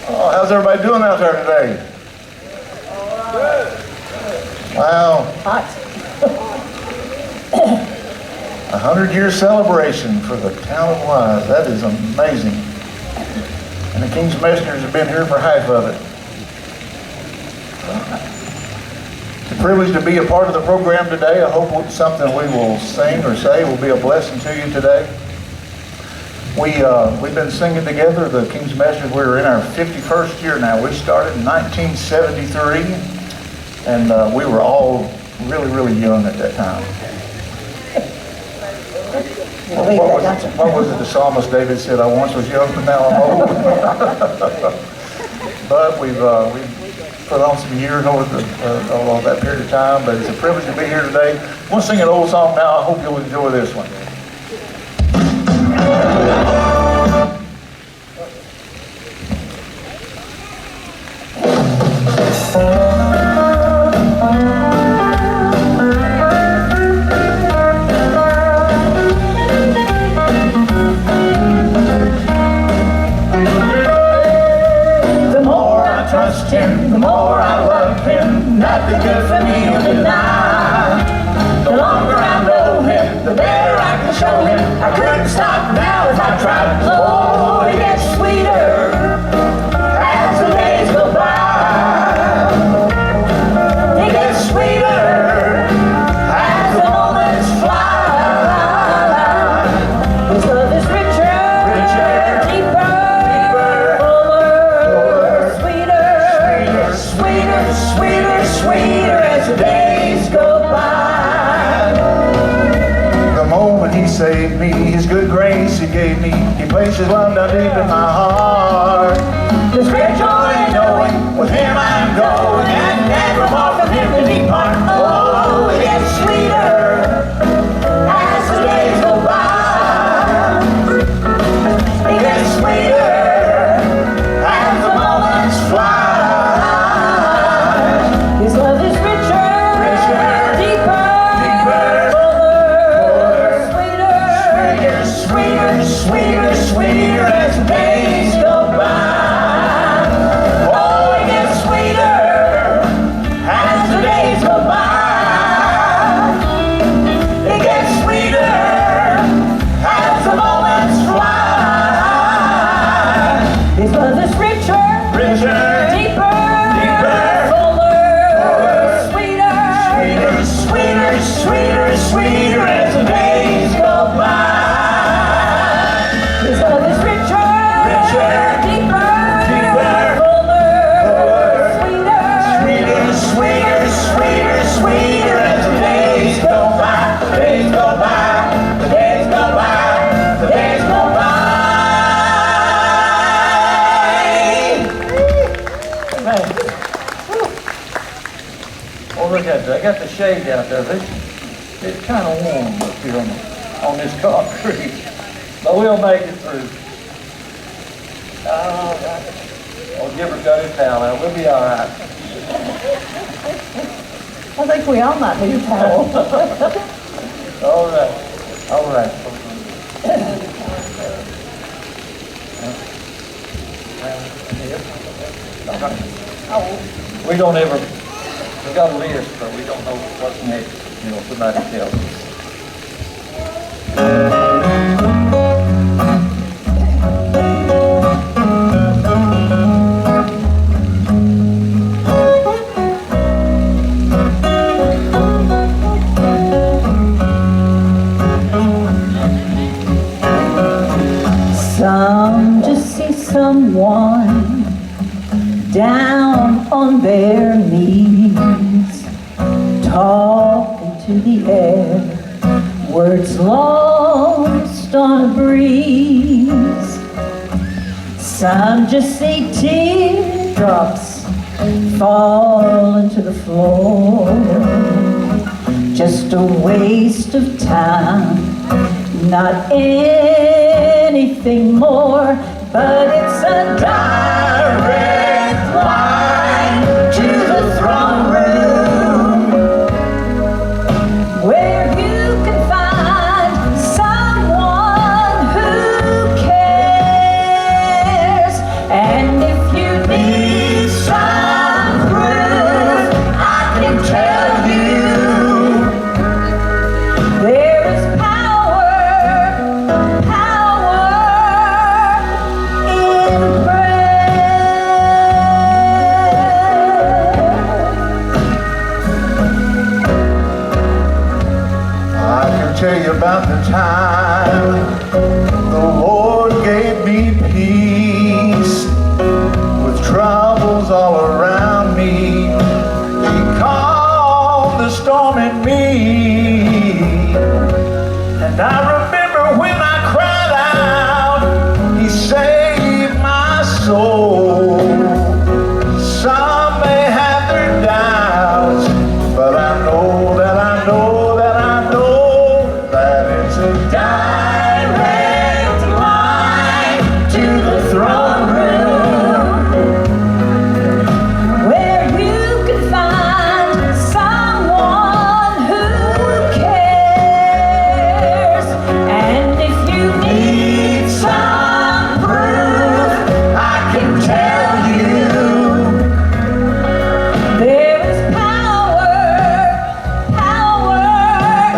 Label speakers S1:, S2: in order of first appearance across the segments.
S1: Oh, how's everybody doing out there today? Wow.
S2: Hot.
S1: 100-year celebration for the town of Wise. That is amazing. And the King's Messengers have been here for half of it. It's a privilege to be a part of the program today. I hope something we will sing or say will be a blessing to you today. We've been singing together, the King's Messengers. We're in our 51st year now. We started in 1973, and we were all really, really young at that time. What was it the psalmist David said? I once was young, but now I'm old. But we've put on some years over that period of time. But it's a privilege to be here today. I want to sing an old song now. I hope you'll enjoy this one.
S3: The more I love him, nothing good for me will deny. The longer I know him, the better I can show him. I couldn't stop now if I tried. Oh, it gets sweeter as the days go by. It gets sweeter as the moments fly. His love is richer, deeper, sweeter as the days go by.
S1: The moment he saved me, his good grace he gave me, he placed his love down deep in my heart.
S3: There's great joy in knowing with him I'm going, and never far from him to depart. Oh, it gets sweeter as the days go by. It gets sweeter as the moments fly. His love is richer, deeper, fuller, sweeter as the days go by. Oh, it gets sweeter as the days go by. It gets sweeter as the moments fly. His love is richer, deeper, sweeter as the days go by. His love is richer, deeper, fuller, sweeter as the days go by. The days go by, the days go by, the days go by.
S4: Oh, look at that. I got the shade out there. It's kind of warm up here on this concrete, but we'll make it through. Oh, Gibber's got his towel out. We'll be all right.
S2: I think we all might need a towel.
S4: All right. All right. We don't ever, we got a list, but we don't know what's next. You know, somebody tells us.
S2: Some just see someone down on their knees, talking to the air, words lost on a breeze. Some just see teardrops fall into the floor, just a waste of time, not anything more, but it's a direct line to the throne room, where you can find someone who cares. And if you
S3: know. Some may have their doubts, but I know that I know that I know that it's a direct line to the throne room,
S2: where you can find someone who cares. And if you need some proof,
S3: I can tell you.
S2: there is power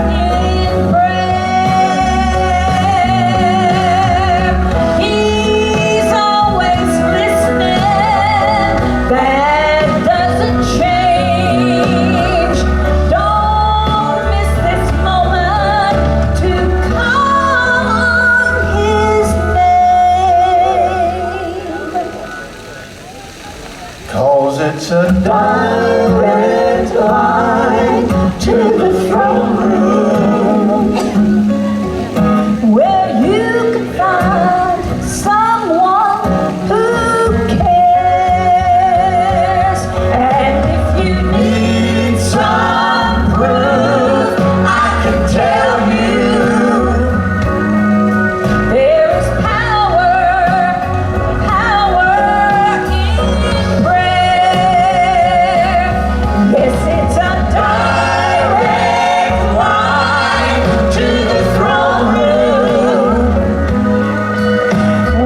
S2: in prayer. He's always listening. That doesn't change. Don't miss this moment to call his name.
S3: 'Cause it's a direct line to the throne room,
S2: Where you can find someone who cares. And if you need some proof,
S3: I can tell you.
S2: there is power in prayer. Yes, it's a direct line
S3: To the throne room,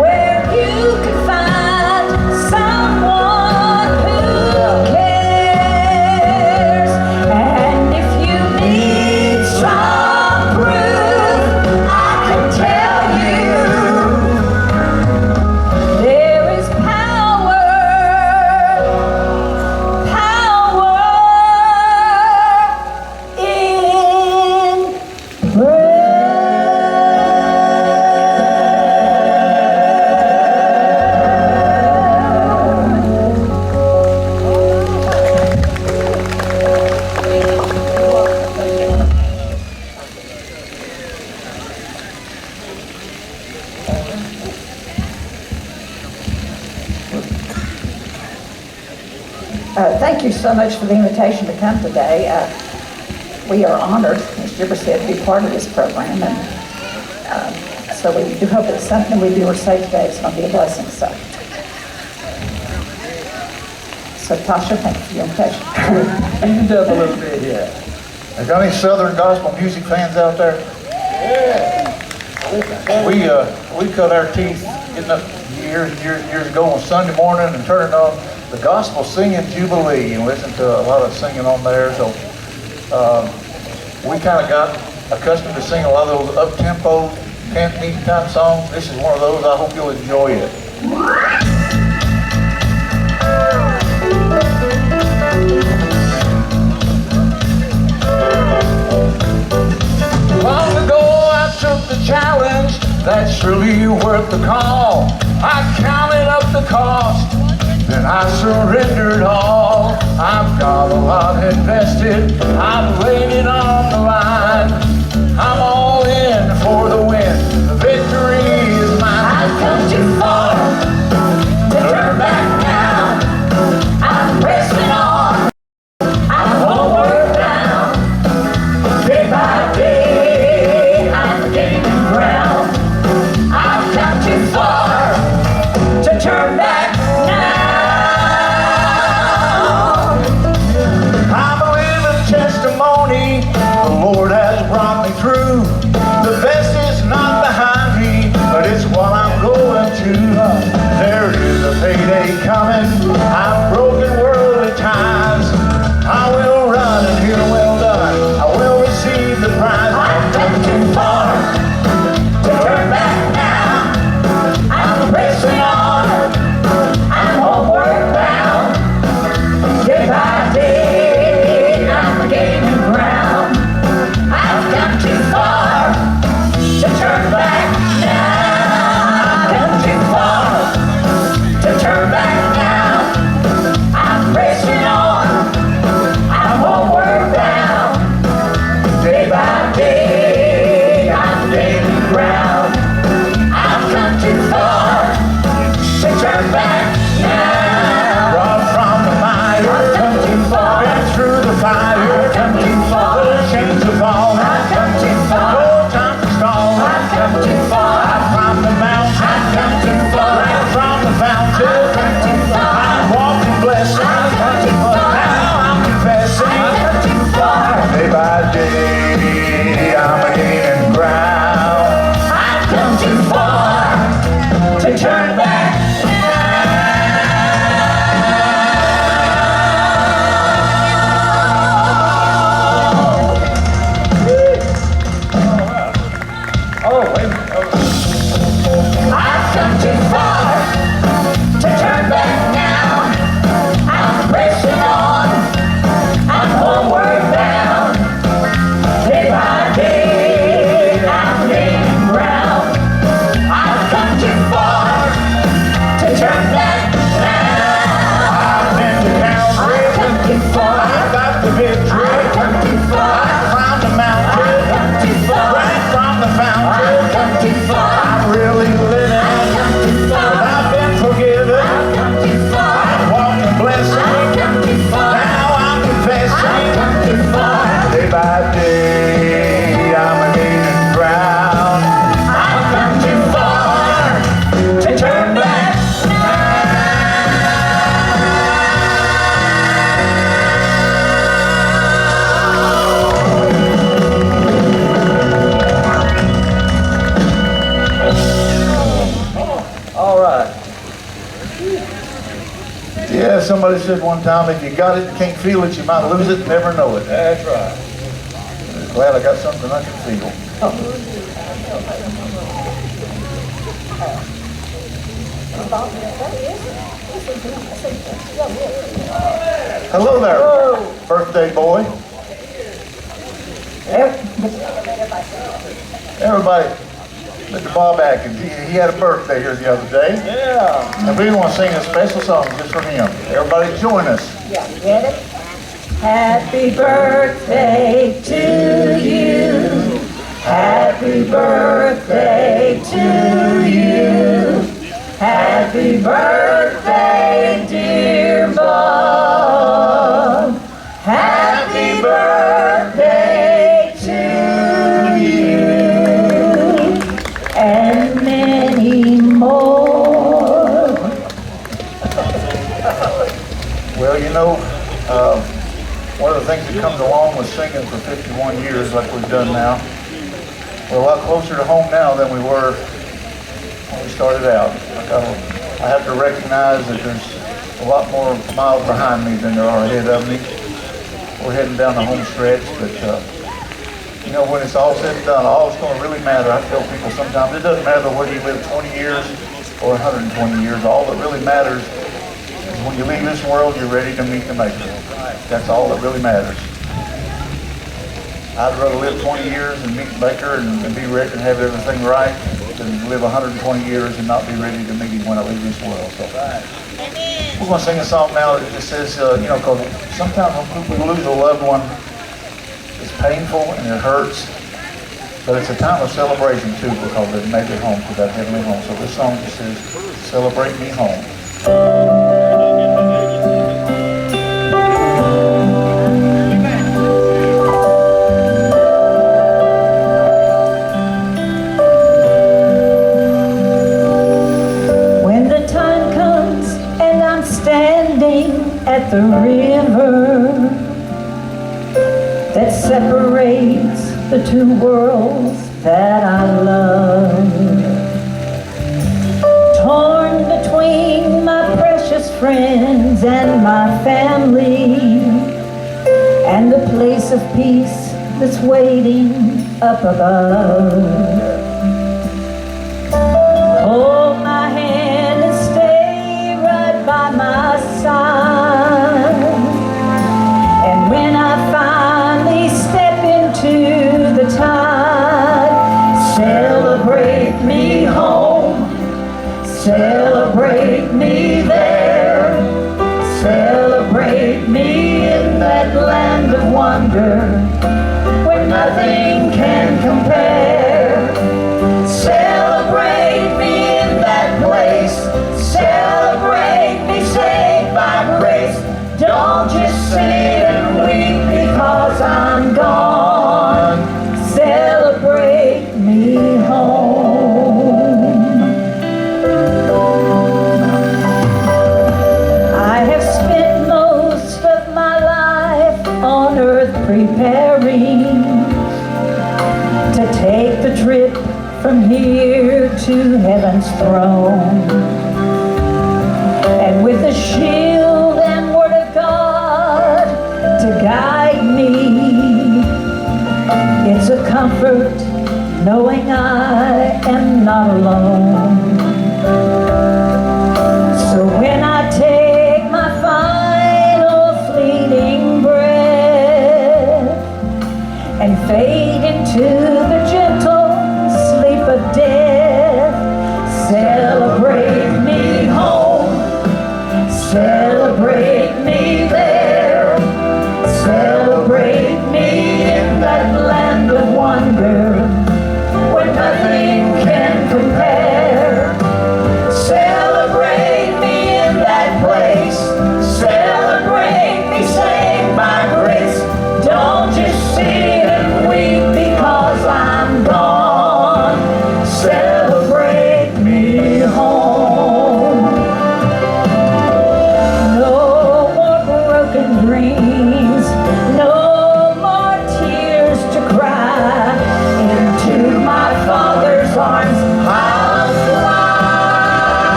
S2: where you can find someone who cares. And if you need some proof,
S3: I can tell you.
S2: there is power in
S5: Thank you so much for the invitation to come today. We are honored, as Jibber said, to be part of this program, and so we do hope that something we do or say today is going to be a blessing. So Tasha, thank you for your invitation.
S4: Ease up a little bit here.
S1: Have got any Southern gospel music fans out there? We cut our teeth getting up years ago on Sunday morning and turning on the Gospel Singing Jubilee and listening to a lot of singing on there. So we kind of got accustomed to singing a lot of those up-tempo, camp meeting type songs. This is one of those. I hope you'll enjoy it.
S3: Long ago I took the challenge, that's surely worth the call. I counted up the cost, then I surrendered all. I've got a lot invested, I've laid it on the line. I'm all in for the win, the victory is mine. I've come too far to turn back now. I'm pressing on, I'm homeward bound. Day by day, I'm gaining ground. I've come too far to turn back now. I'm a living testimony, the Lord has brought me through. The best is not behind me, but it's what I'm going to. There is a payday coming, I've broken worldly ties. I will run and hear well done, I will receive the prize. I've come too far to turn back now. I'm pressing on, I'm homeward bound. Day by day, I'm gaining ground. I've come too far to turn back now. I've come too far to turn back now.
S1: Yeah, somebody said one time, if you got it and can't feel it, you might lose it and never know it.
S4: That's right.
S1: Glad I got something I can feel. Hello there, birthday boy. Everybody, Mr. Bob Atkins, he had a birthday here the other day.
S4: Yeah.
S1: And we want to sing a special song just for him. Everybody join us.
S5: Yeah, get it? Happy birthday to you. Happy birthday to you. Happy birthday, dear Bob. Happy birthday to you. And many more.
S1: Well, you know, one of the things that comes along with singing for 51 years like we've done now, we're a lot closer to home now than we were when we started out. I have to recognize that there's a lot more miles behind me than there are ahead of me. We're heading down the home stretch, but you know, when it's all said and done, all that's going to really matter, I tell people sometimes, it doesn't matter whether you live 20 years or 120 years. All that really matters is when you leave this world, you're ready to meet the Maker. That's all that really matters. I'd rather live 20 years and meet the Maker and be ready and have everything right than live 120 years and not be ready to meet him when I leave this world. So we're going to sing a song now that just says, you know, because sometimes when people lose a loved one, it's painful and it hurts, but it's a time of celebration too, because they've made it home to that heavenly home. So this song just says, "Celebrate Me Home."
S5: When the time comes and I'm standing at the river that separates the two worlds that I love, torn between my precious friends and my family, and the place of peace that's waiting up above. Hold my hand and stay right by my side, and when I finally step into the tide, celebrate me home, celebrate me there, celebrate me in that land of wonder where nothing can compare. Celebrate me in that place, celebrate me saved by grace. Don't just sit and weep because I'm gone. Celebrate me home. I have spent most of my life on earth preparing to take the trip from here to heaven's throne. And with a shield and word of God to guide me, it's a comfort knowing I am not alone. So when I take my final fleeting breath and fade into the gentle sleep of death, celebrate me home, celebrate me there, celebrate me in that land of wonder where nothing can compare. Celebrate me in that place, celebrate me saved by grace. Don't just sit and weep because I'm gone. Celebrate me home. No more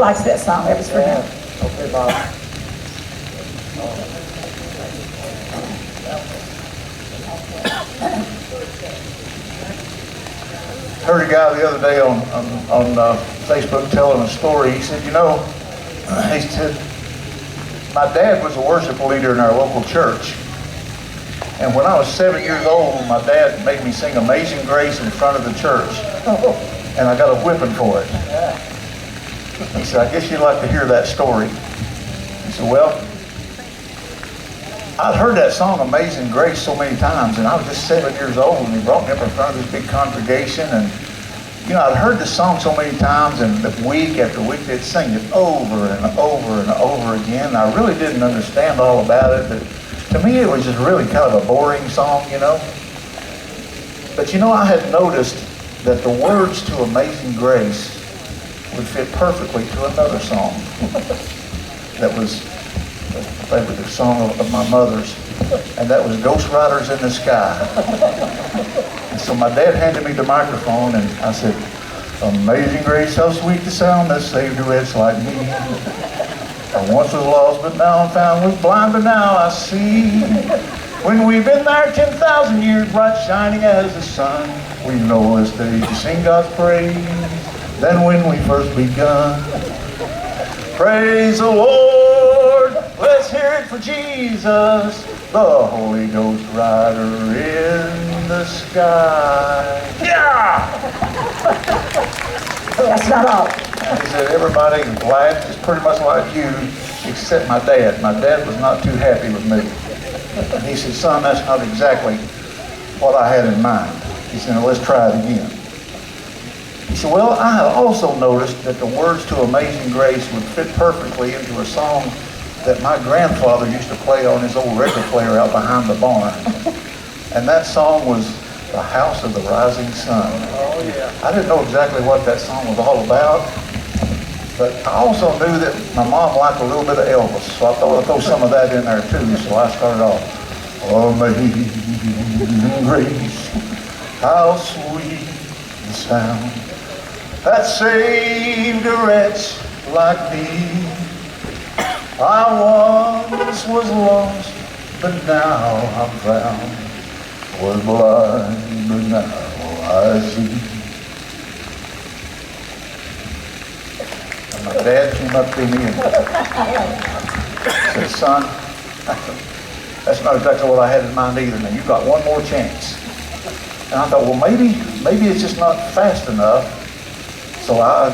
S5: likes that song. That was for him.
S1: Okay, Bob. Heard a guy the other day on Facebook telling a story. He said, he said, my dad was a worship leader in our local church. And when I was 7 years old, my dad made me sing Amazing Grace in front of the church. And I got a whipping for it. He said, I guess you'd like to hear that story. He said, well, I'd heard that song Amazing Grace so many times, and I was just 7 years old, and he brought me up in front of this big congregation, and I'd heard the song so many times, and week after week they'd sing it over and over and over again, and I really didn't understand all about it, but to me it was just really kind of a boring song, But I had noticed that the words to Amazing Grace would fit perfectly to another song that was a favorite song of my mother's, and that was Ghost Riders in the Sky. And so my dad handed me the microphone, and I said, Amazing Grace, how sweet the sound that saved a wretch like me. I once was lost, but now I'm found, was blind, but now I see. When we've been there 10,000 years, bright shining as the sun, we know less days to sing God's praise than when we first begun. Praise the Lord, let's hear it for Jesus, the Holy Ghost rider in the sky. Yeah!
S5: That's not all.
S1: And he said everybody laughed just pretty much like you, except my dad. My dad was not too happy with me. And he said, son, that's not exactly what I had in mind. He said, let's try it again. He said, well, I had also noticed that the words to Amazing Grace would fit perfectly into a song that my grandfather used to play on his old record player out behind the barn. And that song was The House of the Rising Sun.
S4: Oh, yeah.
S1: I didn't know exactly what that song was all about, but I also knew that my mom liked a little bit of Elvis, so I thought I'd throw some of that in there too. So I started off, Amazing Grace, how sweet the sound that saved a wretch like me. I once was lost, but now I'm found. Was blind, but now I see. And my dad came up to me and said, son, that's not exactly what I had in mind either. Now you've got one more chance. And I thought, well, maybe it's just not fast enough. So I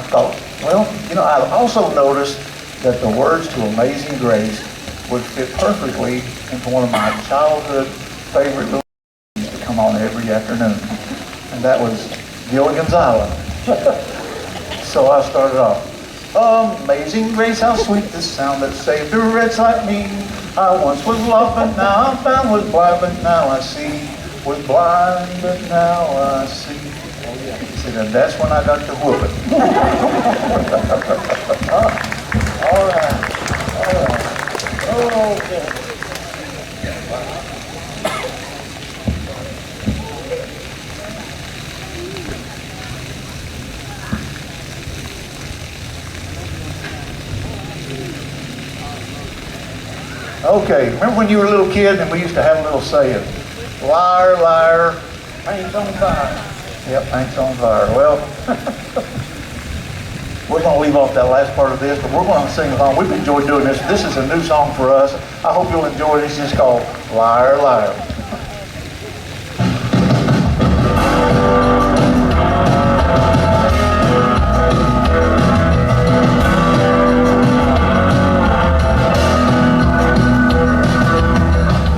S1: thought, well, I also noticed that the words to Amazing Grace would fit perfectly into one of my childhood favorite movies that used to come on every afternoon. And that was Gilligan's Island. So I started off, Amazing Grace, how sweet the sound that saved a wretch like me. I once was lost, but now I'm found, was blind, but now I see. Was blind, but now I see. He said, and that's when I got to whooping.
S4: All right. Okay.
S1: Okay, remember when you were a little kid and we used to have a little saying, liar, liar,
S4: Paint's on fire.
S1: yep, paint's on fire. Well, we're going to leave off that last part of this, but we're going to sing a song. We've enjoyed doing this. This is a new song for us. I hope you'll enjoy it. It's just called Liar, Liar.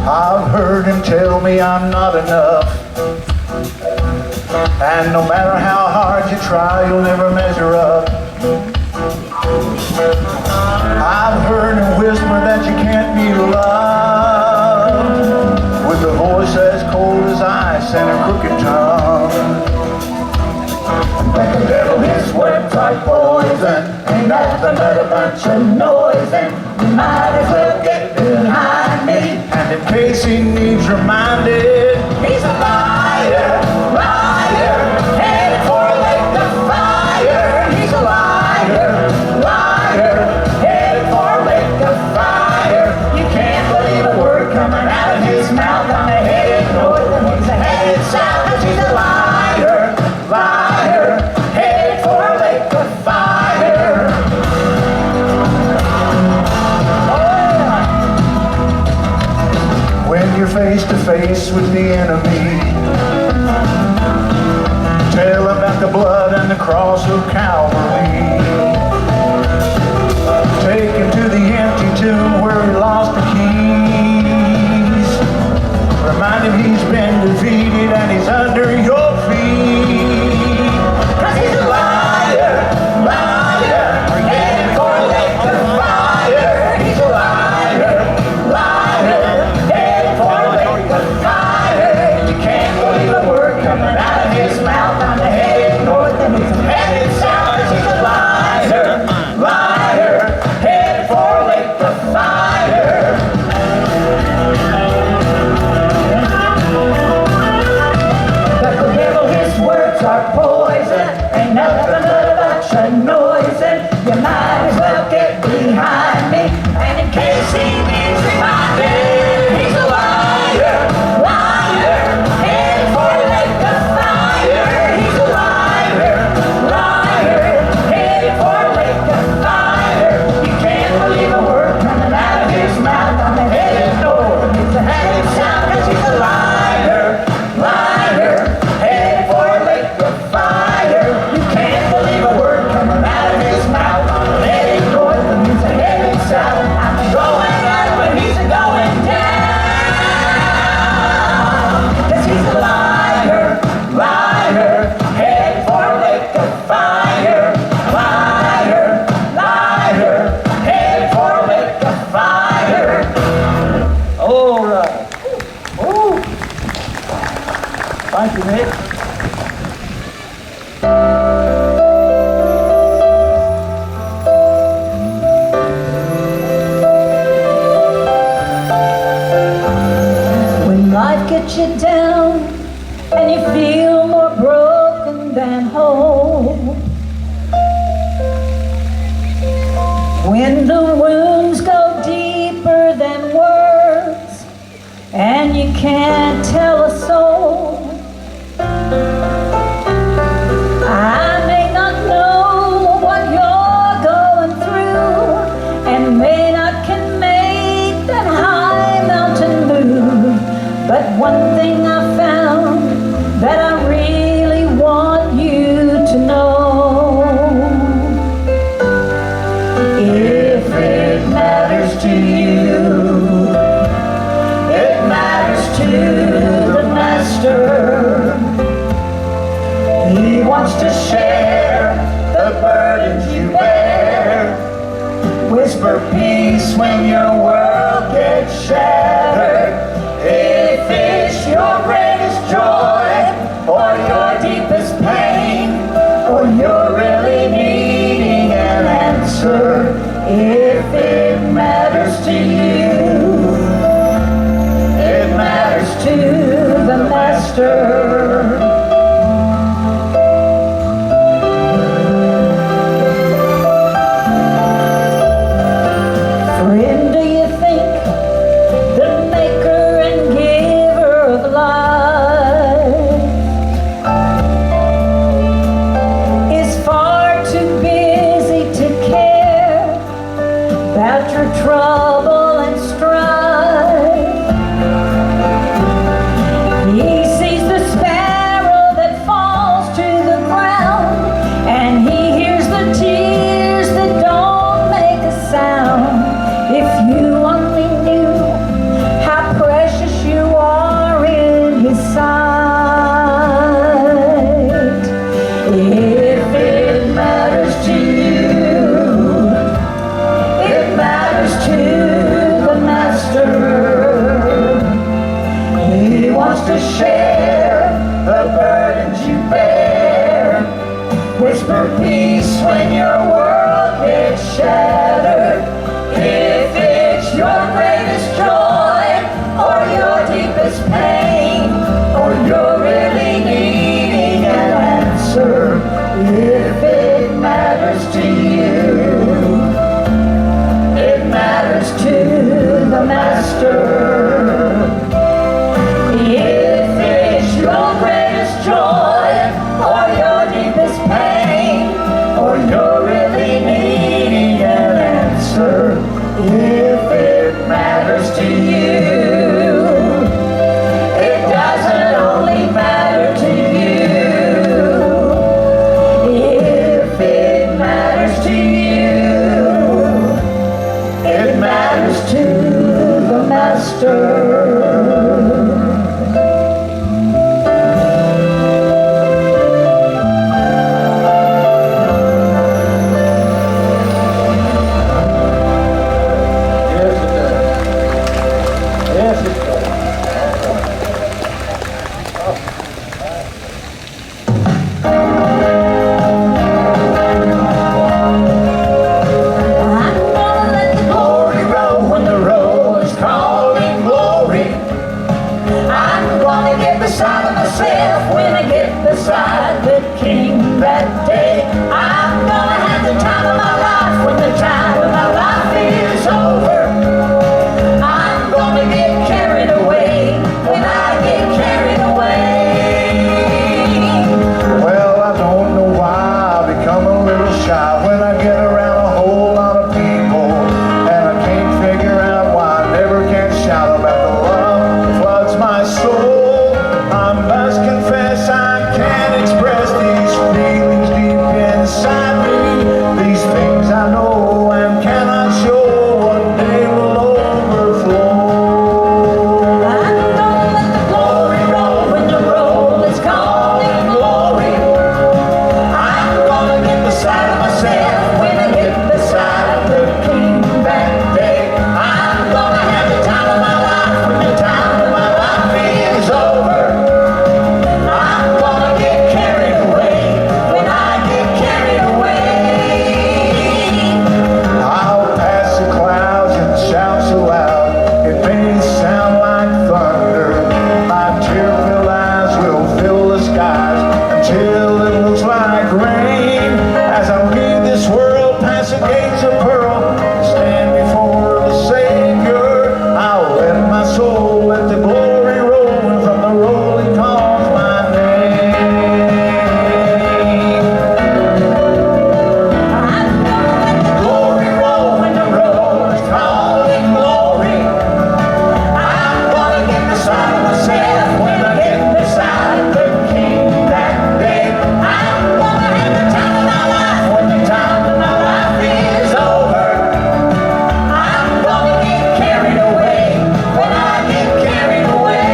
S1: I've heard him tell me I'm not enough, and no matter how hard you try, you'll never measure up. I've heard him whisper that you can't be loved, with a voice as cold as ice and a crooked tongue. But the devil is sweat like poison, and that's another bunch of noise, and you might as well get behind me. And in case he needs reminded, he's a liar, liar, headed for a lake of fire. He's a liar, liar. face to face with the enemy. Tell about the blood and the cross of Calvary. Take him to the empty tomb where he lost the keys. Remind him he's been defeated and he's under your feet. 'Cause he's a liar, liar, headed for a lake of fire. He's a liar, liar, headed for a lake of fire. You can't believe a word coming out of his mouth. I'm headed north and he's headed south. 'Cause he's a liar, liar, headed for a lake of fire. But the devil, his words are poison. Ain't nothing but a bunch of noise. And you might as well get behind me. And in case he needs reminding, he's a liar, liar, headed for a lake of fire. He's a liar, liar, headed for a lake of fire. You can't believe a word coming out of his mouth. I'm headed north, he's headed south. 'Cause he's a liar, liar, headed for a lake of fire. You can't believe a word coming out of his mouth. I'm headed north and he's headed south. I'm going up and he's going down. 'Cause he's a liar, liar, headed for a lake of fire. Liar, liar, headed for a lake of fire.
S4: All right. Woo. Thank you, Nick.
S2: When life gets you down and you feel more broken than whole, when the wounds go deeper than words and you can't tell a soul, I may not know what you're going through and may not can make that high mountain move, but one thing I found that I really want you to know. If it matters to you, it matters to the Master. He wants to share the burdens you bear. Whisper peace when your world gets shattered. If it's your greatest joy or your deepest pain, or you're really needing an answer, if it matters to you, it matters to the Master. Friend, do you think the maker and giver of life is far too busy to care about your trouble and strife? He sees the sparrow that falls to the ground, and he hears the tears that don't make a sound. If you only knew how precious you are in his sight. If it matters to you, it matters to the Master. He wants to share the burdens you bear. Whisper peace when your world gets shattered. If it's your greatest joy or your deepest pain, or you're really needing an answer, if it matters to you, it matters to the Master. If it's your greatest joy or your deepest pain, or you're really needing an answer, if it matters to you,
S4: Yes, it does. Yes, it does.
S2: I'm gonna let the
S3: Glory roll when the roll is calling glory.
S2: I'm gonna get beside of myself when I get beside the King that day. I'm gonna have the time of my life when the time of my life is over. I'm gonna get carried away when I get carried away.
S3: Well, I don't know why I become a little shy when I get around a whole lot of people, and I can't figure out why I never can shout about the love that floods my soul. I must confess I can't express these feelings deep inside me, these things I know and cannot show. One day will overflow.
S2: I'm gonna let the glory roll when the roll is calling glory. I'm gonna get beside of myself when I get beside the King that day. I'm gonna have the time of my life when the time of my life is over. I'm gonna get carried away when I get carried away.
S3: I'll pass the clouds and shout so loud, it may sound like thunder. My tear-filled eyes will fill the skies until it looks like rain. As I leave this world past the gates of pearl, stand before the Savior, I'll let my soul let the glory roll, and from the roll he calls my name.
S2: I'm gonna let the glory roll when the roll is calling glory. I'm gonna get beside of myself when I get beside the King that day. I'm gonna have the time of my life when the time of my life is over. I'm gonna get carried away when I get carried away.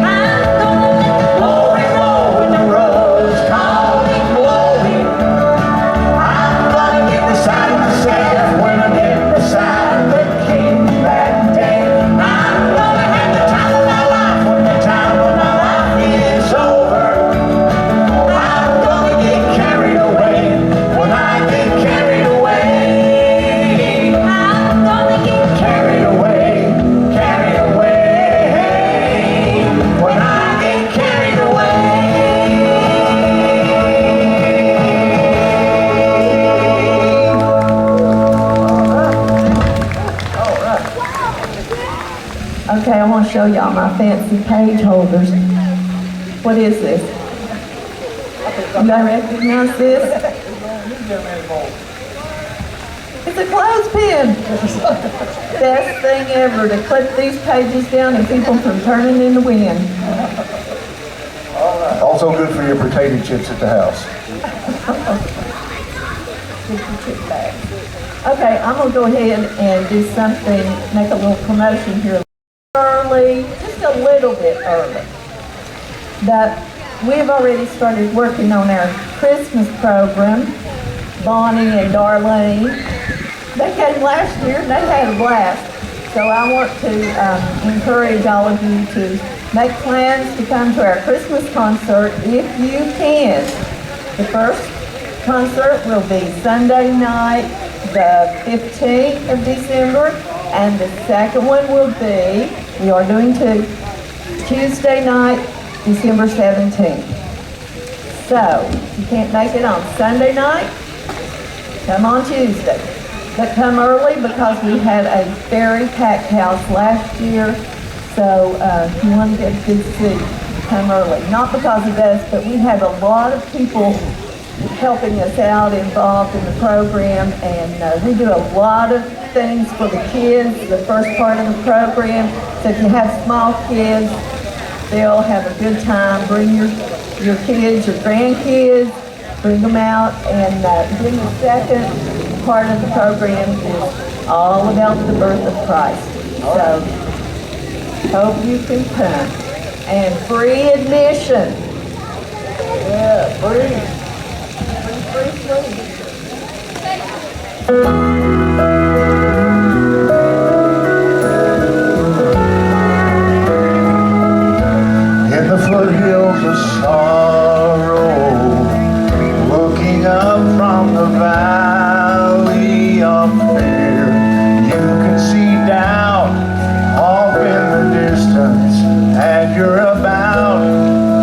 S2: I'm gonna let the glory roll when the roll is calling glory. I'm gonna get beside myself when I get beside the King that day. I'm gonna have the time of my life when the time of my life is over. I'm gonna get carried away when I get carried away. I'm gonna get carried away when I get carried away.
S5: Okay, I want to show y'all my fancy page holders. What is this? You guys recognize this? It's a clothespin. Best thing ever to clip these pages down and keep them from turning in the wind.
S1: Also good for your potato chips at the house.
S5: Get your chip bag. Okay, I'm gonna go ahead and do something, make a little promotion here early, just a little bit early. But we've already started working on our Christmas program. Bonnie and Darlene, they came last year and they had a blast. So I want to encourage all of you to make plans to come to our Christmas concert if you can. The first concert will be Sunday night, the 15th of December, and the second one will be, we are doing two, Tuesday night, December 17th. So, if you can't make it on Sunday night, come on Tuesday. But come early because we had a very packed house last year. So if you want to get a good seat, come early. Not because of us, but we have a lot of people helping us out, involved in the program, and we do a lot of things for the kids, the first part of the program. So if you have small kids, they'll have a good time. Bring your kids, your grandkids, bring them out, and then the second part of the program is all about the birth of Christ. So, hope you can come. And free admission.
S1: Yeah, free. In the foothills of sorrow, looking up from the valley of fear, you can see down off in the distance, and you're about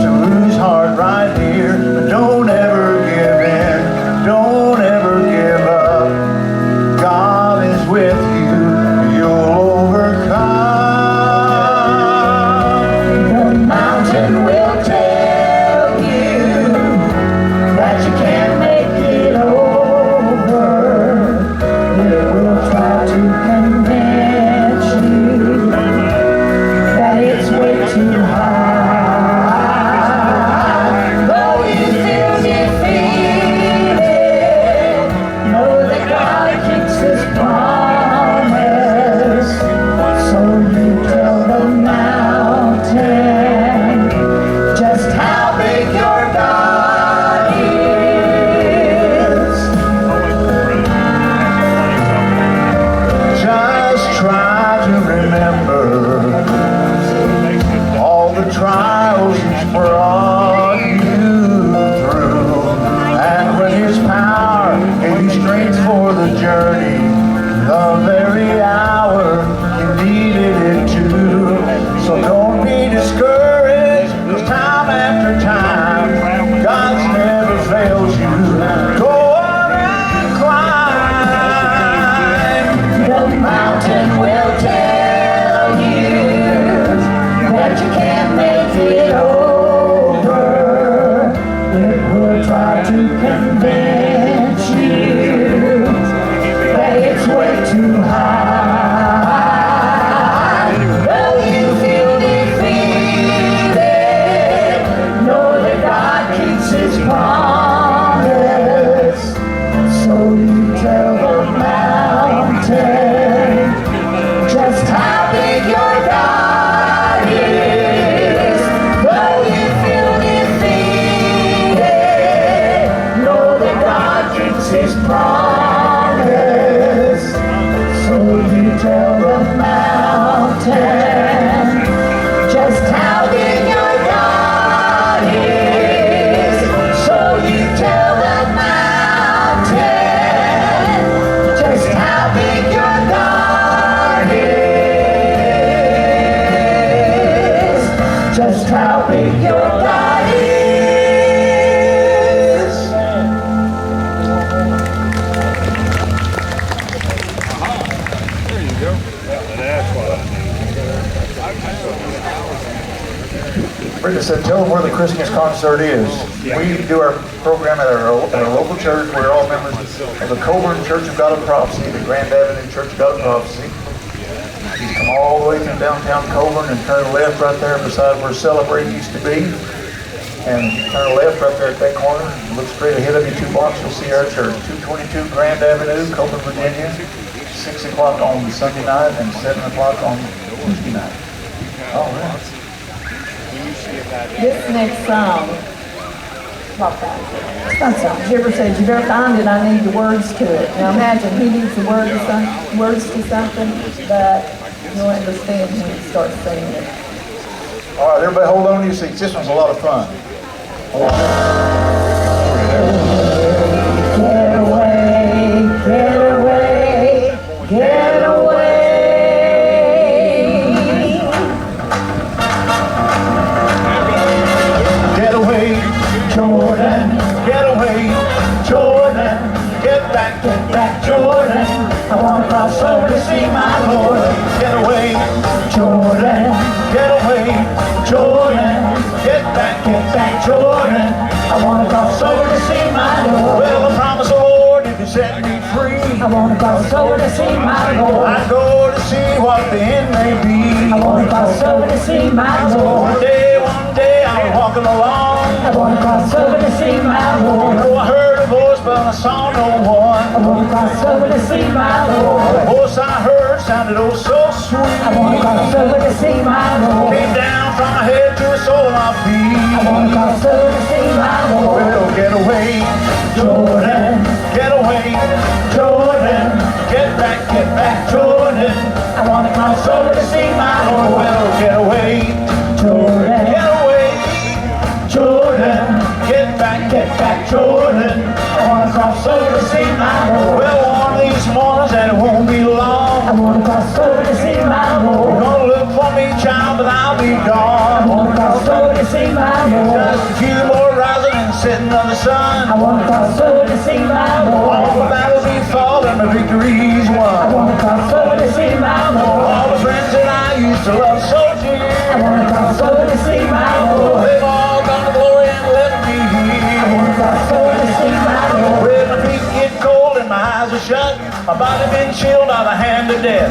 S1: to lose heart right here. But don't ever give in, don't ever give up. God is with you, you'll overcome.
S5: The mountain will tell you that you can't make it over. It will try to convince you that it's way too high. Though you feel defeated, know that God keeps His promise. So you tell the mountain just how big your God is.
S1: Just try to remember all the trials He's brought you through, and when His power gave you strength for the journey, the very hour you needed it to. So don't be discouraged, 'cause time after time, God's never fails you. Go on and climb.
S5: The mountain will tell you that you can't make it over. It will try to convince you that it's way too high. Though you feel defeated, know that God keeps His promise. So you tell the mountain just how big your God is. Though you feel defeated, know that God keeps His promise. So you tell the mountain just how big your God is. So you tell the mountain just how big your God is. Just how big your God is.
S1: Brenda said, tell them where the Christmas concert is. We do our program at our local church. We're all members of the Coburn Church of God of Prophecy, the Grand Avenue Church of God of Prophecy. You come all the way from downtown Coburn and turn left right there beside where Celebrate used to be. And turn left right there at that corner. Look straight ahead of you 2 blocks, you'll see our church. 222 Grand Avenue, Coburn, Virginia. 6 o'clock on Sunday night and 7 o'clock on Tuesday night. All right.
S5: This next song, it's not song. Gibber said, you better find it, I need the words to it. Now imagine he needs the words to something, but you'll understand when he starts singing it.
S1: All right, everybody hold on to your seats. This one's a lot of fun.
S5: Get away, get away, get away.
S1: Get away, Jordan. Get away, Jordan. Get back, Jordan.
S5: I want to cross over to see my Lord.
S1: Get away,
S5: Jordan,
S1: get away, Jordan. Get back,
S5: Jordan. I want to cross over to see my Lord.
S1: Well, the promise of the Lord, if you set me free,
S5: I want to cross over to see my Lord.
S1: I go to see what the end may be.
S5: I want to cross over to see my Lord.
S1: One day I was walking along.
S5: I want to cross over to see my Lord.
S1: Oh, I heard a voice but I saw no one.
S3: I wanna cross over to see my Lord.
S1: The voice I heard sounded oh so sweet.
S3: I wanna cross over to see my Lord.
S1: Came down from my head to the sole of my feet.
S3: I wanna cross over to see my Lord.
S1: Well, get away,
S3: Jordan,
S1: get away,
S3: Jordan,
S1: get back, Jordan.
S3: I wanna cross over to see my Lord.
S1: Well, get away,
S3: Jordan,
S1: get away,
S3: Jordan,
S1: get back, Jordan.
S3: I wanna cross over to see my Lord.
S1: Well, one of these mornings and it won't be long.
S3: I wanna cross over to see my
S1: You're
S3: Lord.
S1: gonna look for me, child, but I'll be
S3: I
S1: gone.
S3: wanna cross over to see my Lord.
S1: Just a few more rising and setting of the sun.
S3: I wanna cross over to see my
S1: All the
S3: Lord.
S1: battles we fought and the victories
S3: I
S1: won.
S3: wanna cross over to see my Lord.
S1: All the friends that I used to love so dear.
S3: I wanna cross over to see my Lord.
S1: They've all gone to glory and left me
S3: I
S1: here.
S3: wanna cross over to see my Lord.
S1: When my feet get cold and my eyes are shut, my body been chilled by the hand of death.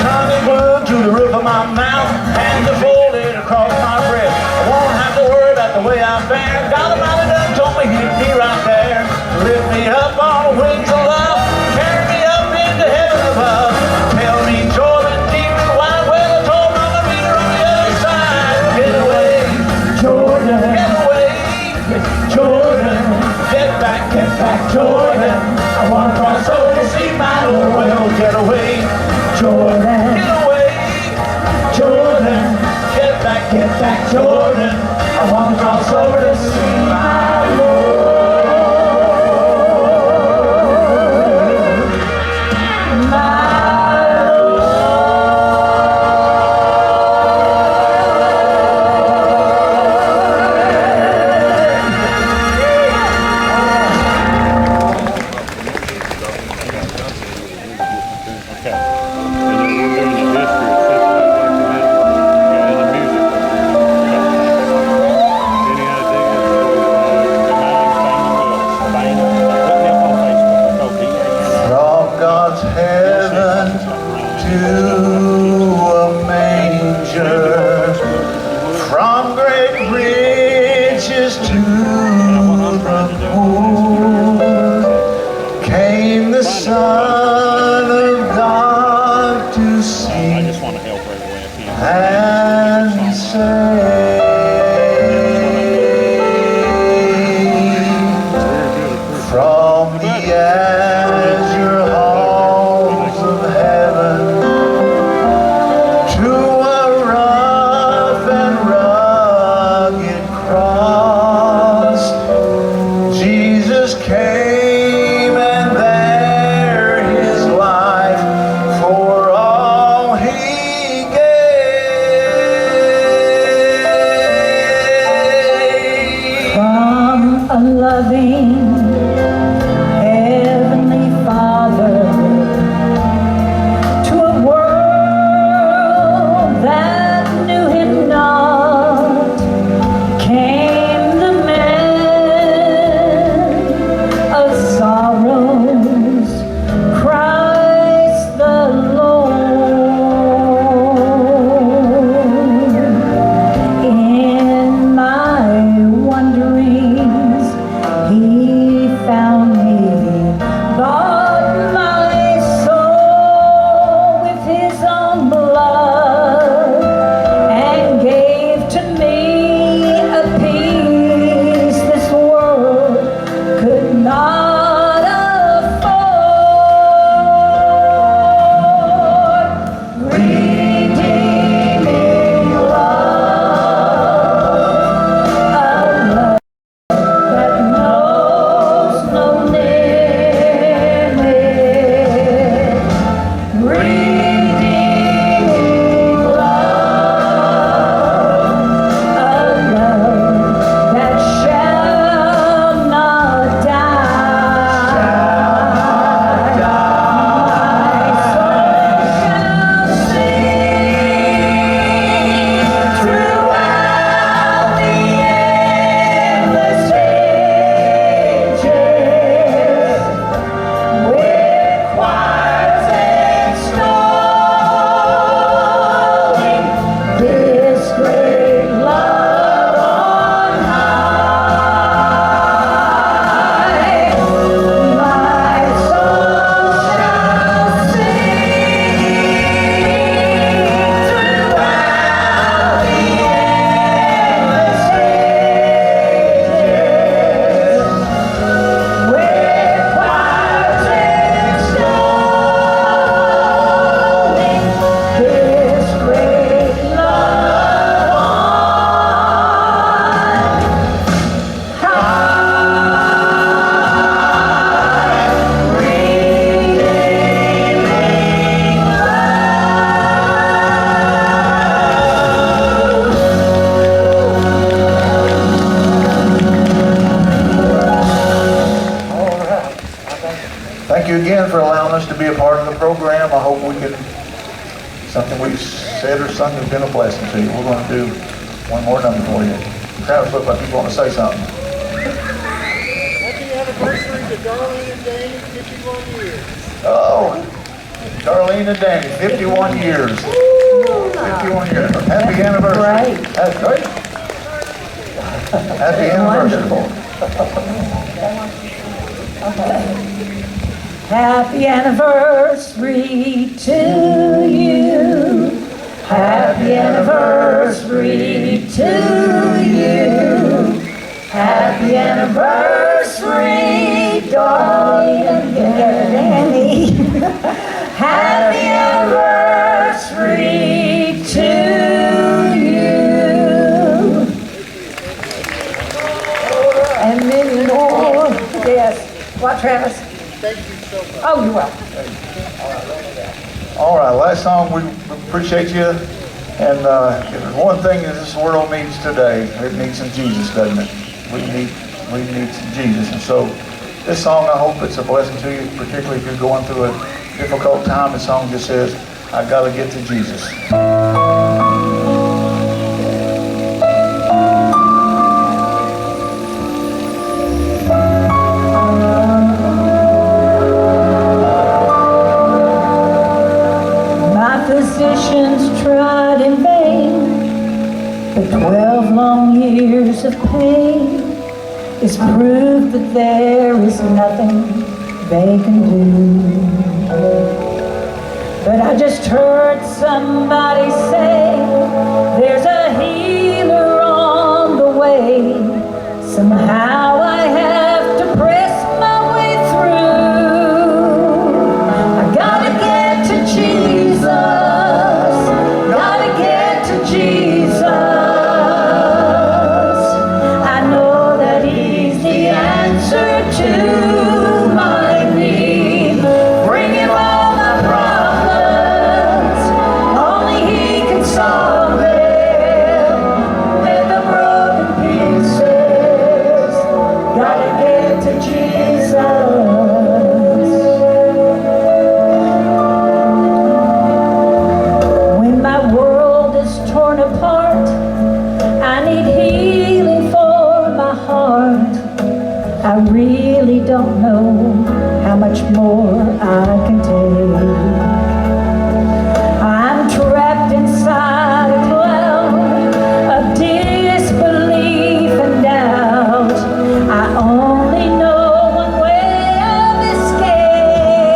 S1: Tongue is glued to the roof of my mouth, hands are folded across my breast. I won't have to worry about the way I fare. God Almighty done told me he'd be right there. Lift me up on wings of love, carry me up into heaven above. Tell me Jordan, deep and wide, well I told Mama Peter on the other side. Get away,
S3: Jordan,
S1: get away,
S3: Jordan,
S1: get back, Jordan.
S3: I wanna cross over to see my Lord.
S1: Well, get away,
S3: Jordan,
S1: get away,
S3: Jordan,
S1: get back, Jordan.
S3: I wanna cross over to see my Lord.
S6: Okay. And then we're doing the district, and the music. Any ideas? Put me up on Facebook. Oh, DA.
S1: From God's heaven to a manger, from great riches to the poor, came the Son of God to
S6: I
S1: seek
S6: just want to help every way I can.
S1: and save. From the azure halls of heaven to a rough and rugged cross, Jesus came and there his life for all he gave. you again for allowing us to be a part of the program. I hope we can, something we've said or sung has been a blessing to you. We're going to do one more number for you. Travis, look like you want to say something.
S7: Happy anniversary to Darlene and Danny, 51 years.
S1: Oh, Darlene and Danny, 51 years. 51 years. Happy anniversary.
S5: Great.
S1: That's great. Happy anniversary.
S2: Happy anniversary to you. Happy anniversary to you. Happy anniversary, darling and Danny. Happy anniversary to you. And many more. Yes. What, Travis?
S7: Thank you so much.
S2: Oh, you're welcome.
S1: All right, last song, we appreciate you. And if there's one thing that this world needs today, it needs some Jesus, doesn't it? We need some Jesus. And so this song, I hope it's a blessing to you, particularly if you're going through a difficult time. The song just says, I gotta get to Jesus.
S2: Physicians tried in vain, but 12 long years of pain is proof that there is nothing they can do. But I just heard somebody say there's a healer on the way. Somehow I have to press my way through. I gotta get to Jesus. Gotta get to Jesus. I know that He's the answer to my need. Bring Him all my problems. Only He can solve them. Mend the broken pieces. Gotta get to Jesus. When my world is torn apart, I need healing for my heart. I really don't know how much more I can take. I'm trapped inside a cloud of disbelief and doubt. I only know one way of escape.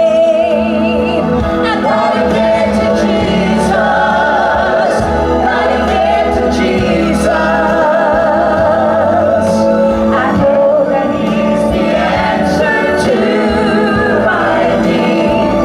S2: I gotta get to Jesus. Gotta get to Jesus. I know that He's the answer to my need.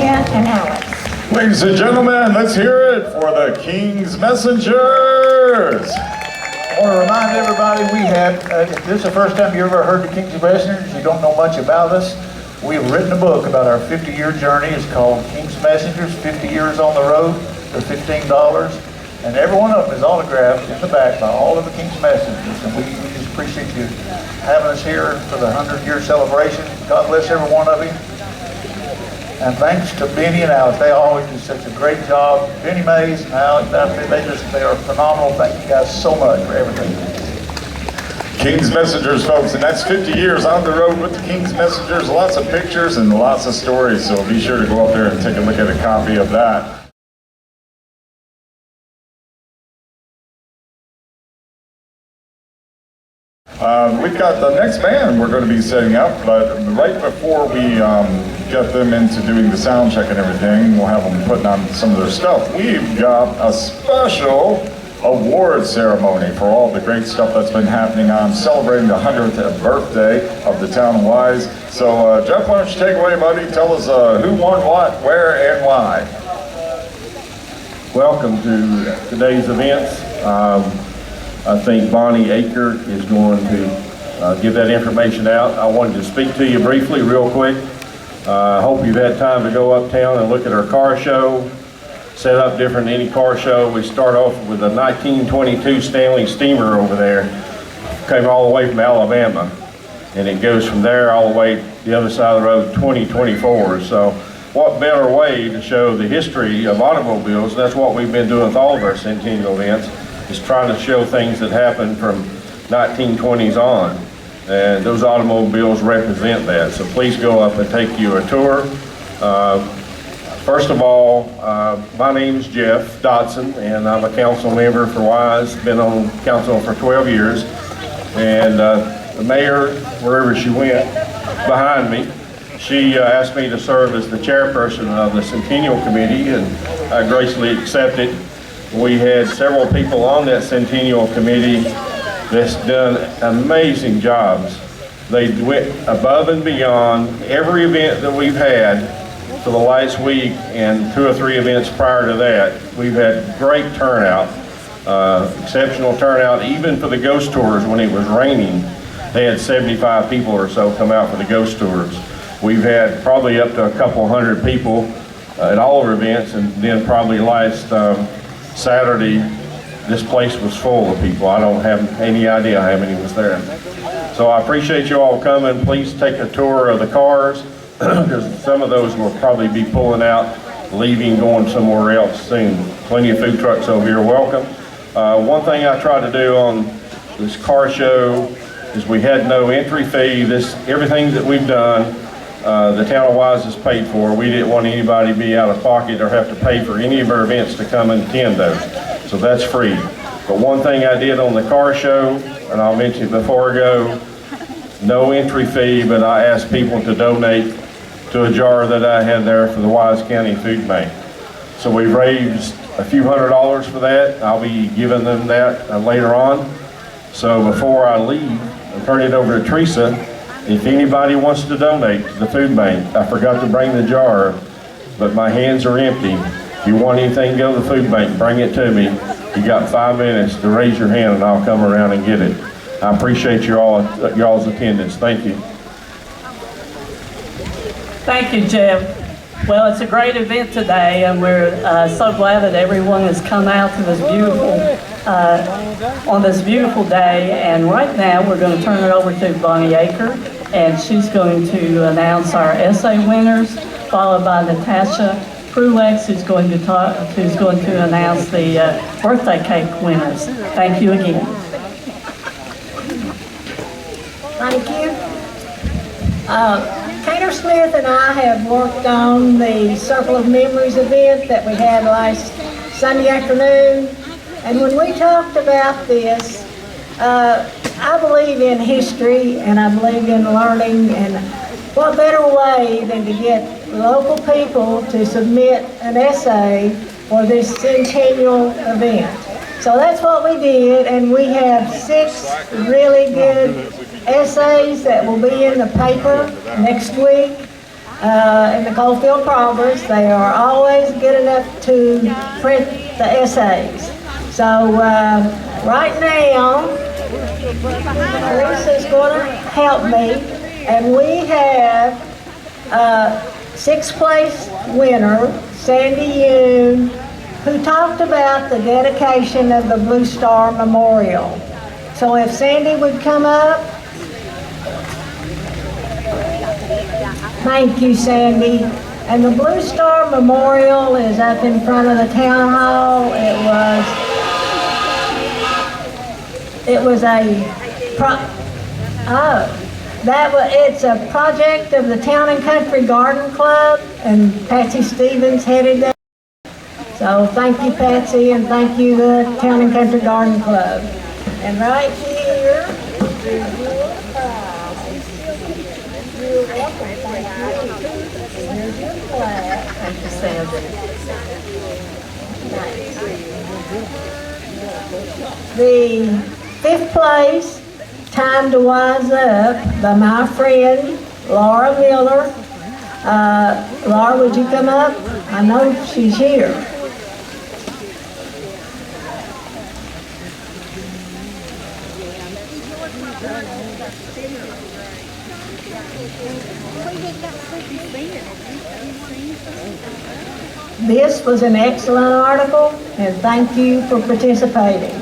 S2: Ken and Alex.
S8: Ladies and gentlemen, let's hear it for the King's Messengers.
S1: I want to remind everybody we have, if this is the first time you ever heard the King's Messengers, you don't know much about us, we have written a book about our 50-year journey. It's called King's Messengers, 50 Years on the Road. They're $15. And every one of them is autographed in the back by all of the King's Messengers. And we just appreciate you having us here for the 100-year celebration. God bless every one of you. And thanks to Benny and Alex. They always do such a great job. Benny Mays and Alex, they are phenomenal. Thank you guys so much for everything.
S8: King's Messengers, folks, and that's 50 years on the road with the King's Messengers. Lots of pictures and lots of stories, so be sure to go up there and take a look at a copy of that. We've got the next band we're going to be setting up, but right before we get them into doing the sound check and everything, we'll have them putting on some of their stuff. We've got a special award ceremony for all the great stuff that's been happening on celebrating the 100th birthday of the town of Wise. So Jeff, why don't you take it away, buddy? Tell us who won what, where, and why.
S9: Welcome to today's events. I think Bonnie Aker is going to give that information out. I wanted to speak to you briefly, real quick. I hope you've had time to go uptown and look at our car show, set up different than any car show. We start off with a 1922 Stanley steamer over there. Came all the way from Alabama. And it goes from there all the way the other side of the road, 2024. So what better way to show the history of automobiles? That's what we've been doing with all of our Centennial events, is trying to show things that happened from 1920s on. And those automobiles represent that. So please go up and take you a tour. First of all, my name's Jeff Dodson, and I'm a council member for Wise. Been on council for 12 years. And the mayor, wherever she went, behind me, she asked me to serve as the chairperson of the Centennial Committee, and I graciously accepted. We had several people on that Centennial Committee that's done amazing jobs. They went above and beyond every event that we've had for the last week and 2 or 3 events prior to that. We've had great turnout, exceptional turnout, even for the ghost tours when it was raining. They had 75 people or so come out for the ghost tours. We've had probably up to a couple hundred people at all our events, and then probably last Saturday, this place was full of people. I don't have any idea how many was there. So I appreciate you all coming. Please take a tour of the cars, because some of those will probably be pulling out, leaving, going somewhere else soon. Plenty of food trucks over here. Welcome. One thing I try to do on this car show is we had no entry fee. Everything that we've done, the town of Wise has paid for. We didn't want anybody to be out of pocket or have to pay for any of our events to come and attend those. So that's free. But one thing I did on the car show, and I'll mention it before I go, no entry fee, but I asked people to donate to a jar that I had there for the Wise County Food Bank. So we raised a few $100s for that. I'll be giving them that later on. So before I leave and turn it over to Teresa, if anybody wants to donate to the food bank, I forgot to bring the jar, but my hands are empty. If you want anything to go to the food bank, bring it to me. You got 5 minutes to raise your hand and I'll come around and get it. I appreciate y'all's attendance. Thank you.
S10: Thank you, Jeff. Well, it's a great event today, and we're so glad that everyone has come out to this on this beautiful day. And right now, we're going to turn it over to Bonnie Aker, and she's going to announce our essay winners, followed by Natasha Prulex, who's going to announce the birthday cake winners. Thank you again.
S2: Thank you. Kater Smith and I have worked on the Circle of Memories event that we had last Sunday afternoon. And when we talked about this, I believe in history and I believe in learning, and what better way than to get local people to submit an essay for this centennial event. So that's what we did, and we have 6 really good essays that will be in the paper next week. in the Coalfield Progress. They are always good enough to print the essays. So right now, Lisa's going to help me, and we have sixth place winner, Sandy Yoon, who talked about the dedication of the Blue Star Memorial. So if Sandy would come up. Thank you, Sandy. And the Blue Star Memorial is up in front of the town hall. It's a project of the Town and Country Garden Club, and Patsy Stevens headed that. So thank you, Patsy, and thank you, the Town and Country Garden Club. And right here is your prize. You're welcome. Here's your flag.
S10: Thank you, Sandy.
S2: The fifth place, Time to Wise Up, by my friend Laura Miller. Laura, would you come up? I know she's here. This was an excellent article, and thank you for participating.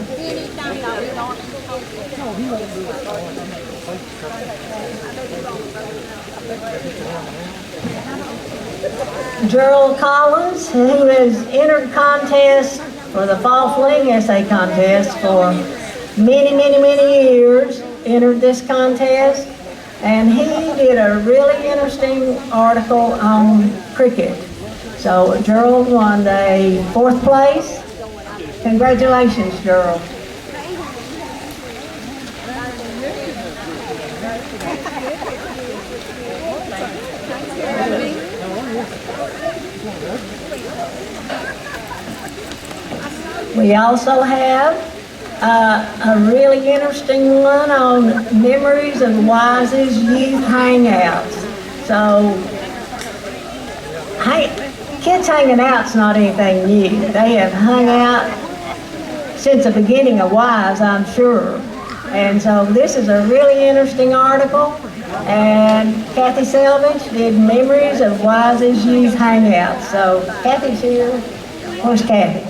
S2: Gerald Collins, who has entered contest for the Fall Fling Essay Contest for many, many, many years, entered this contest, and he did a really interesting article on cricket. So Gerald won the fourth place. Congratulations, Gerald. We also have a really interesting one on Memories of Wise's Youth Hangouts. So, kids hanging out's not anything new. They have hung out since the beginning of Wise, I'm sure. And so this is a really interesting article. And Kathy Selvage did Memories of Wise's Youth Hangouts. So Kathy's here. Where's Kathy?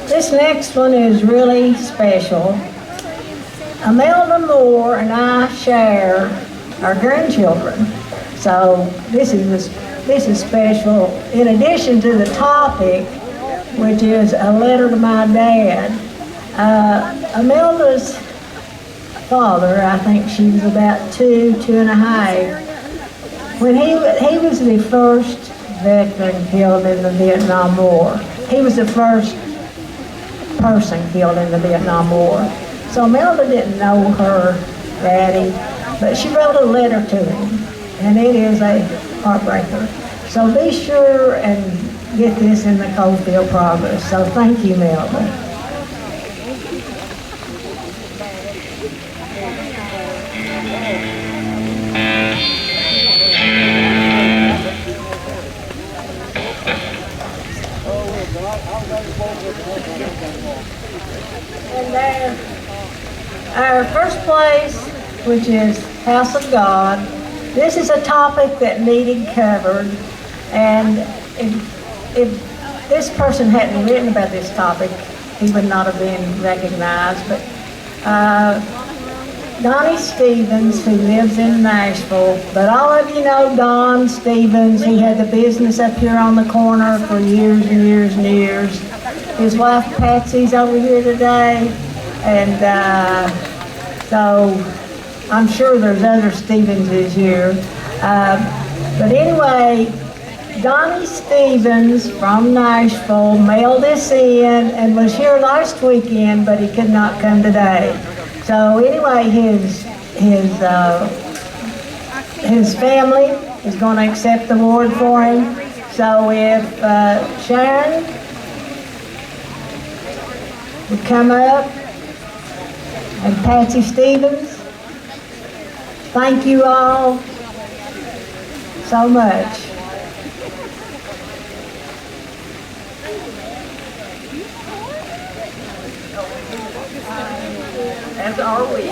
S2: This next one is really special. Imelda Moore and I share our grandchildren. So this is special. In addition to the topic, which is a letter to my dad, Imelda's father, I think she was about 2.5, when he was the first veteran killed in the Vietnam War. He was the first person killed in the Vietnam War. So Imelda didn't know her daddy, but she wrote a letter to him, and it is a heartbreaker. So be sure and get this in the Coalfield Progress. So thank you, Imelda. And then our first place, which is House of God. This is a topic that needed covered, and if this person hadn't written about this topic, he would not have been recognized. But Donnie Stevens, who lives in Nashville, but all of you know Don Stevens. He had the business up here on the corner for years and years and years. His wife Patsy's over here today, and so I'm sure there's other Stevenses here. But anyway, Donnie Stevens from Nashville mailed this in and was here last weekend, but he could not come today. So anyway, his family is going to accept the award for him. So if Sharon, would come up, and Patsy Stevens. Thank you all so much.
S5: As are we.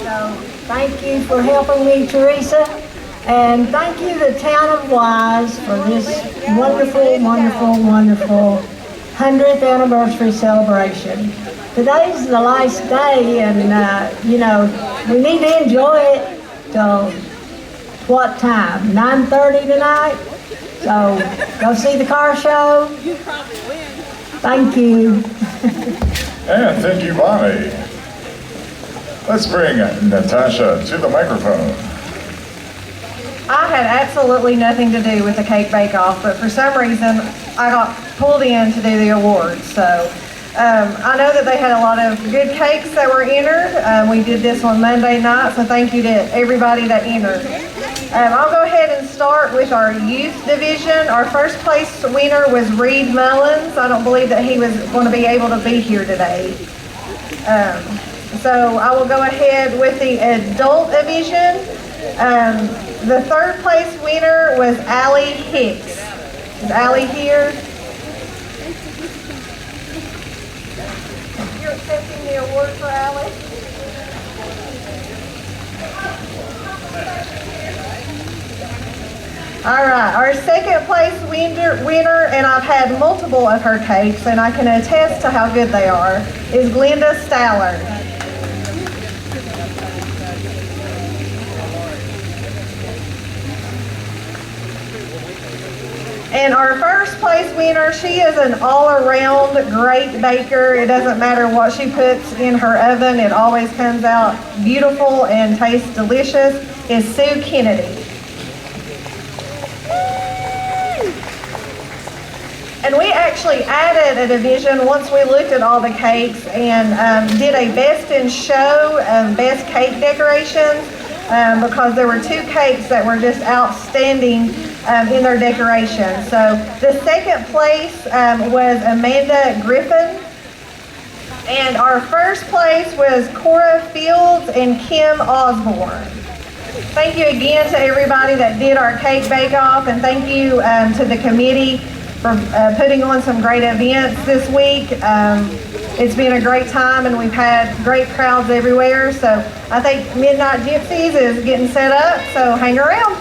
S2: So, thank you for helping me, Teresa, and thank you, the town of Wise, for this wonderful, wonderful, wonderful 100th anniversary celebration. Today's the last day, and you know, we need to enjoy it till what time? 9:30 tonight? So go see the car show. Thank you.
S8: And thank you, Bonnie. Let's bring Natasha to the microphone.
S11: I had absolutely nothing to do with the cake bake-off, but for some reason, I got pulled in to do the awards. So I know that they had a lot of good cakes that were entered. We did this on Monday night, so thank you to everybody that entered. I'll go ahead and start with our youth division. Our first place winner was Reed Mullins. I don't believe that he was going to be able to be here today. So I will go ahead with the adult division. The third place winner was Allie Hicks. Is Allie here? You're accepting the award for Allie? All right, our second place winner, and I've had multiple of her cakes, and I can attest to how good they are, is Glenda Stallard. And our first place winner, she is an all-around great baker. It doesn't matter what she puts in her oven, it always comes out beautiful and tastes delicious, is Sue Kennedy. And we actually added a division once we looked at all the cakes and did a best in show, best cake decorations, because there were two cakes that were just outstanding in their decoration. So the second place was Amanda Griffin. And our first place was Cora Fields and Kim Osborne. Thank you again to everybody that did our cake bake-off, and thank you to the committee for putting on some great events this week. It's been a great time, and we've had great crowds everywhere. So I think Midnight Gypsies is getting set up, so hang around.